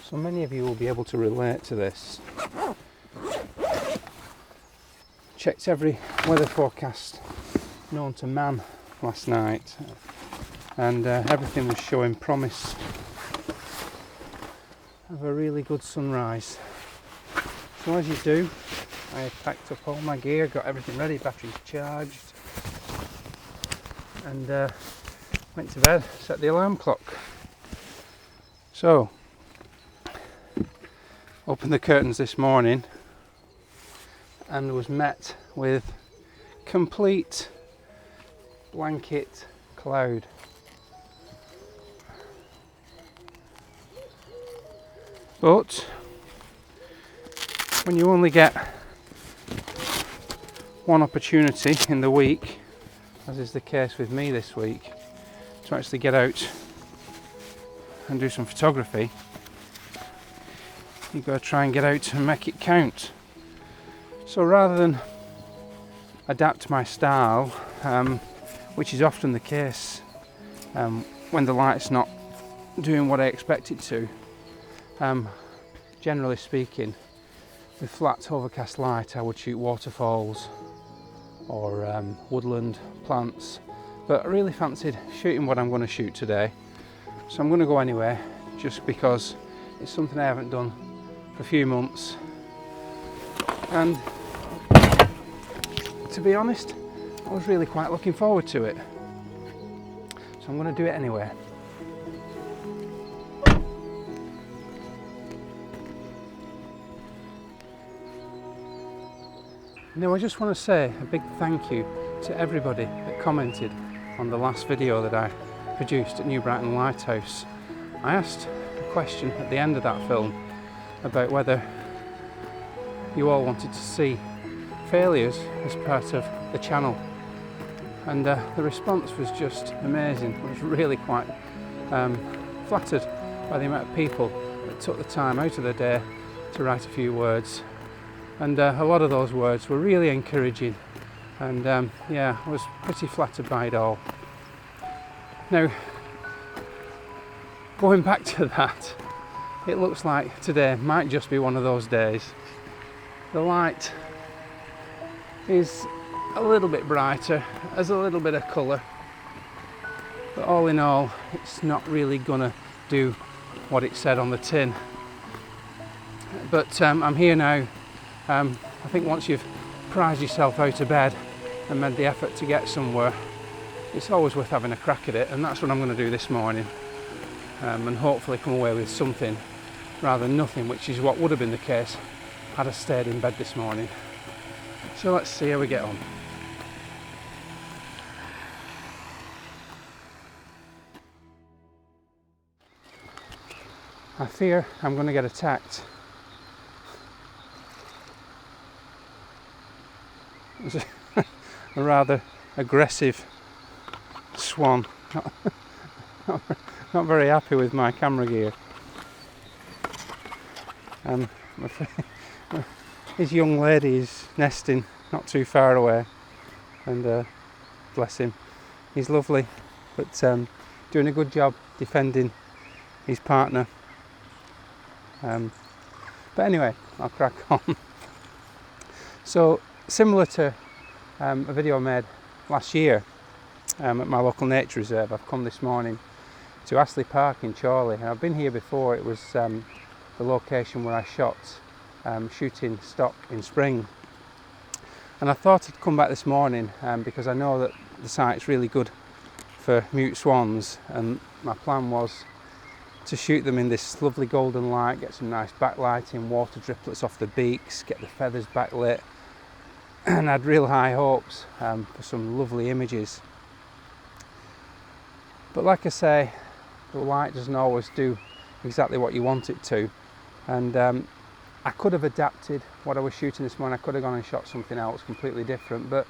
So many of you will be able to relate to this. Checked every weather forecast known to man last night, and everything was showing promise of a really good sunrise. So as you do, I packed up all my gear, got everything ready, batteries charged, and went to bed, set the alarm clock. So, opened the curtains this morning and was met with complete blanket cloud. But when you only get one opportunity in the week, as is the case with me this week, to actually get out and do some photography, you've got to try and get out and make it count. So rather than adapt my style, which is often the case when the light's not doing what I expect it to, generally speaking, with flat overcast light I would shoot waterfalls or woodland plants, but I really fancied shooting what I'm going to shoot today, so I'm going to go anyway, just because it's something I haven't done for a few months, and to be honest, I was really quite looking forward to it, so I'm going to do it anyway. Now I just want to say a big thank you to everybody that commented on the last video that I produced at New Brighton Lighthouse. I asked a question at the end of that film about whether you all wanted to see failures as part of the channel, and the response was just amazing. I was really quite flattered by the amount of people that took the time out of their day to write a few words. And a lot of those words were really encouraging, and yeah, I was pretty flattered by it all. Now, going back to that, it looks like today might just be one of those days. The light is a little bit brighter, has a little bit of colour, but all in all, it's not really gonna do what it said on the tin. But I'm here now. I think once you've prized yourself out of bed and made the effort to get somewhere, it's always worth having a crack at it, and that's what I'm going to do this morning, and hopefully come away with something rather than nothing, which is what would have been the case had I stayed in bed this morning. So let's see how we get on. I fear I'm going to get attacked. A rather aggressive swan, not very happy with my camera gear. I'm afraid his young lady is nesting not too far away, and bless him, he's lovely, but doing a good job defending his partner. But anyway, I'll crack on. So, similar to a video I made last year at my local nature reserve, I've come this morning to Astley Park in Chorley, and I've been here before. It was the location where I shot shooting stock in spring, and I thought I'd come back this morning because I know that the site's really good for mute swans, and my plan was to shoot them in this lovely golden light, get some nice backlighting, water driplets off the beaks, get the feathers backlit, and I had real high hopes for some lovely images. But like I say, the light doesn't always do exactly what you want it to, and I could have adapted what I was shooting this morning. I could have gone and shot something else completely different, but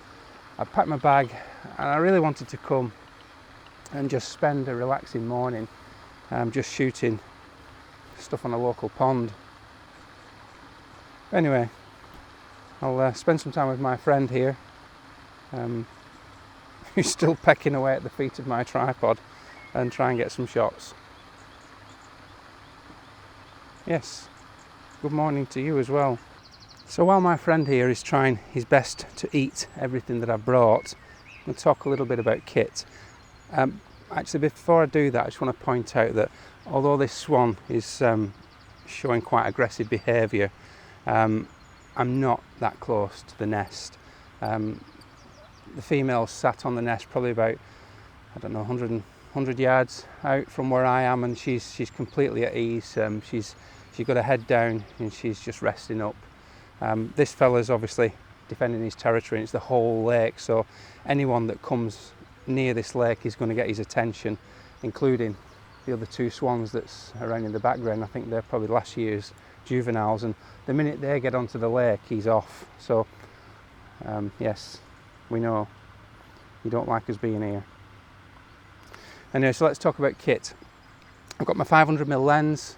I packed my bag and I really wanted to come and just spend a relaxing morning just shooting stuff on a local pond. Anyway, I'll spend some time with my friend here, who's still pecking away at the feet of my tripod, and try and get some shots. Yes, good morning to you as well. So while my friend here is trying his best to eat everything that I've brought, I'm going to talk a little bit about kit. Actually, before I do that, I just want to point out that although this swan is showing quite aggressive behaviour, I'm not that close to the nest. The female sat on the nest probably about, I don't know, 100 yards out from where I am, and she's completely at ease. She's got her head down and she's just resting up. This fella's obviously defending his territory, and it's the whole lake, so anyone that comes near this lake is going to get his attention, including the other two swans that's around in the background. I think they're probably last year's juveniles, and the minute they get onto the lake, he's off. So yes, we know you don't like us being here. Anyway, so let's talk about kit. I've got my 500mm lens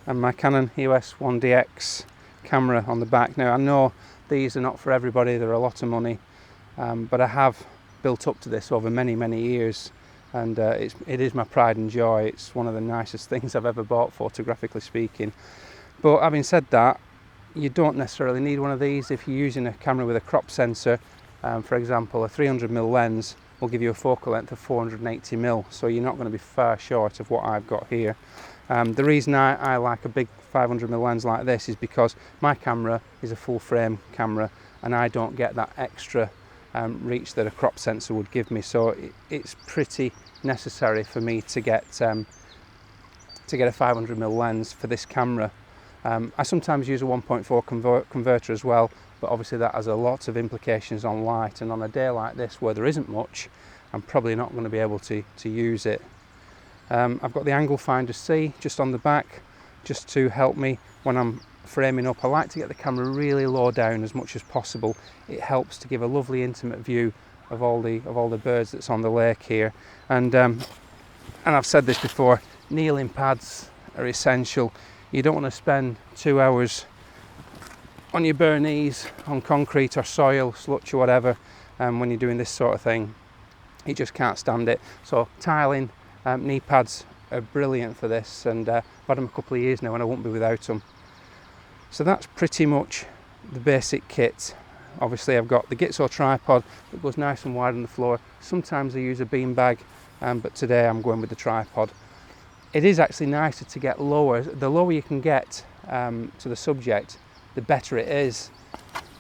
and my Canon EF 1DX camera on the back. Now I know these are not for everybody, they're a lot of money, but I have built up to this over many years, and it is my pride and joy. It's one of the nicest things I've ever bought, photographically speaking. But having said that, you don't necessarily need one of these if you're using a camera with a crop sensor. For example, a 300mm lens will give you a focal length of 480mm, so you're not going to be far short of what I've got here. The reason I like a big 500mm lens like this is because my camera is a full frame camera, and I don't get that extra reach that a crop sensor would give me, so it's pretty necessary for me to get a 500mm lens for this camera. I sometimes use a 1.4 converter as well, but obviously that has a lot of implications on light, and on a day like this where there isn't much, I'm probably not going to be able to use it. I've got the angle finder C just on the back, just to help me when I'm framing up. I like to get the camera really low down as much as possible. It helps to give a lovely intimate view of all the birds that's on the lake here. And I've said this before, kneeling pads are essential. You don't want to spend 2 hours on your bare knees on concrete or soil, sludge or whatever, when you're doing this sort of thing. You just can't stand it. So tiling, knee pads are brilliant for this, and I've had them a couple of years now and I won't be without them. So that's pretty much the basic kit. Obviously I've got the Gitzo tripod that goes nice and wide on the floor. Sometimes I use a bean bag, but today I'm going with the tripod. It is actually nicer to get lower. The lower you can get to the subject, the better it is.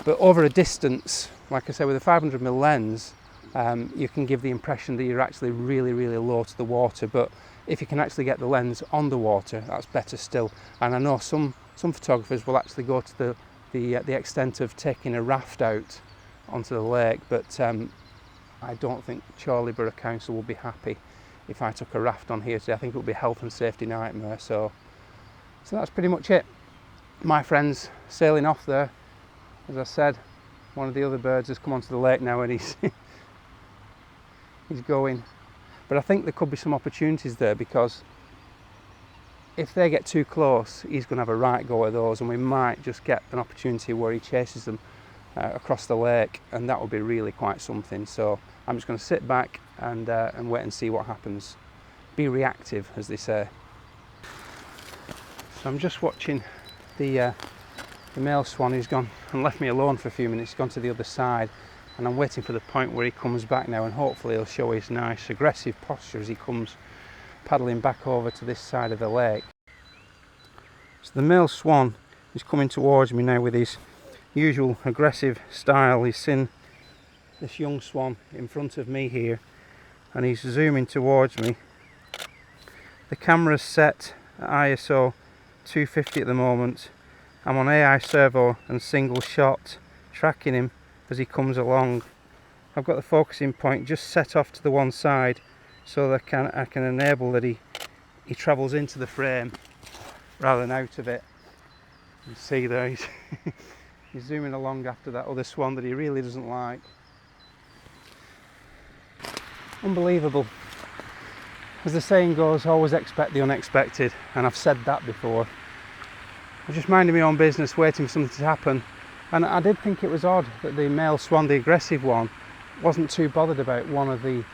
But over a distance, like I say, with a 500mm lens, you can give the impression that you're actually really low to the water. But if you can actually get the lens on the water, that's better still. And I know some photographers will actually go to the extent of taking a raft out onto the lake, but I don't think Chorley Borough Council will be happy if I took a raft on here today. I think it would be a health and safety nightmare. So that's pretty much it. My friend's sailing off there. As I said, one of the other birds has come onto the lake now, and he's going. But I think there could be some opportunities there, because if they get too close, he's going to have a right go at those, and we might just get an opportunity where he chases them across the lake, and that would be really quite something. So I'm just going to sit back and wait and see what happens. Be reactive, as they say. So I'm just watching the male swan. He's gone and left me alone for a few minutes. He's gone to the other side, and I'm waiting for the point where he comes back now, and hopefully he'll show his nice aggressive posture as he comes paddling back over to this side of the lake. So the male swan is coming towards me now with his usual aggressive style. He's seen this young swan in front of me here, and he's zooming towards me. The camera's set at ISO 250 at the moment. I'm on AI servo and single shot, tracking him as he comes along. I've got the focusing point just set off to the one side, so that I can enable that he travels into the frame rather than out of it. You see there, he's zooming along after that other swan that he really doesn't like. Unbelievable. As the saying goes, always expect the unexpected, and I've said that before. I was just minding my own business, waiting for something to happen, and I did think it was odd that the male swan, the aggressive one, wasn't too bothered about one of the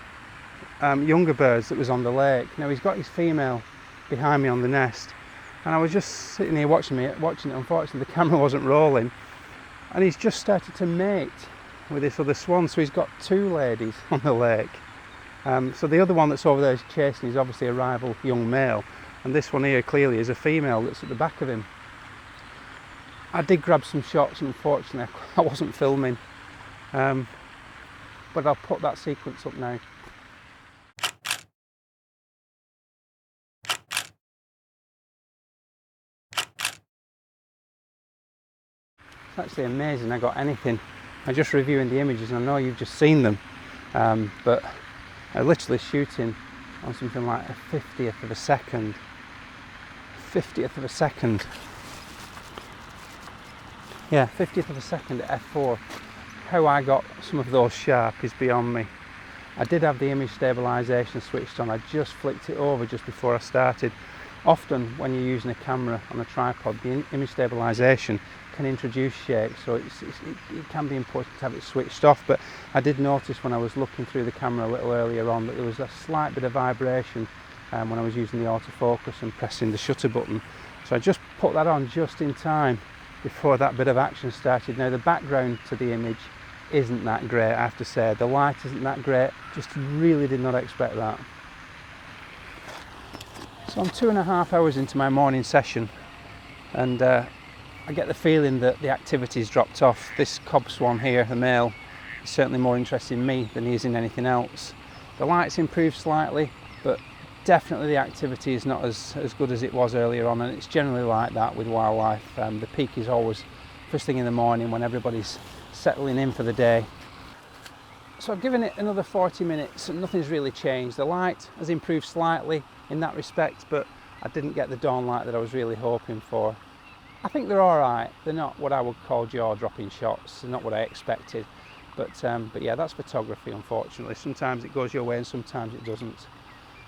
younger birds that was on the lake. Now he's got his female behind me on the nest, and I was just sitting here watching it. Unfortunately, the camera wasn't rolling, and he's just started to mate with this other swan. So he's got two ladies on the lake. So the other one that's over there is chasing is obviously a rival young male, and this one here clearly is a female that's at the back of him. I did grab some shots, and unfortunately I wasn't filming, but I'll put that sequence up now. It's actually amazing I got anything. I'm just reviewing the images, and I know you've just seen them, but I'm literally shooting on something like a 50th of a second. 50th of a second. Yeah, 50th of a second at f4. How I got some of those sharp is beyond me. I did have the image stabilisation switched on. I just flicked it over just before I started. Often when you're using a camera on a tripod, the image stabilisation can introduce shake, so it can be important to have it switched off. But I did notice when I was looking through the camera a little earlier on that there was a slight bit of vibration when I was using the autofocus and pressing the shutter button. So I just put that on just in time before that bit of action started. Now the background to the image isn't that great, I have to say. The light isn't that great, just really did not expect that. So I'm 2.5 hours into my morning session, and I get the feeling that the activity's dropped off. This cob swan here, the male, is certainly more interested in me than he is in anything else. The light's improved slightly, but definitely the activity is not as good as it was earlier on, and it's generally like that with wildlife. The peak is always first thing in the morning when everybody's settling in for the day. So I've given it another 40 minutes and nothing's really changed. The light has improved slightly in that respect, but I didn't get the dawn light that I was really hoping for. I think they're alright. They're not what I would call jaw-dropping shots. They're not what I expected. But yeah, that's photography, unfortunately. Sometimes it goes your way and sometimes it doesn't.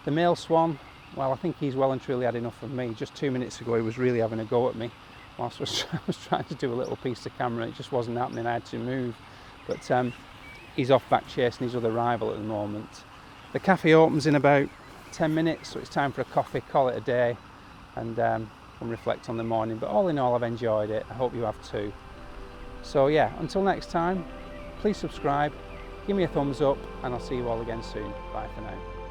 The male swan, well, I think he's well and truly had enough of me. Just 2 minutes ago he was really having a go at me whilst I was trying to do a little piece of camera. It just wasn't happening, I had to move. But he's off back chasing his other rival at the moment. The cafe opens in about 10 minutes, so it's time for a coffee, call it a day, and reflect on the morning. But all in all, I've enjoyed it. I hope you have too. So yeah, until next time, please subscribe, give me a thumbs up, and I'll see you all again soon. Bye for now.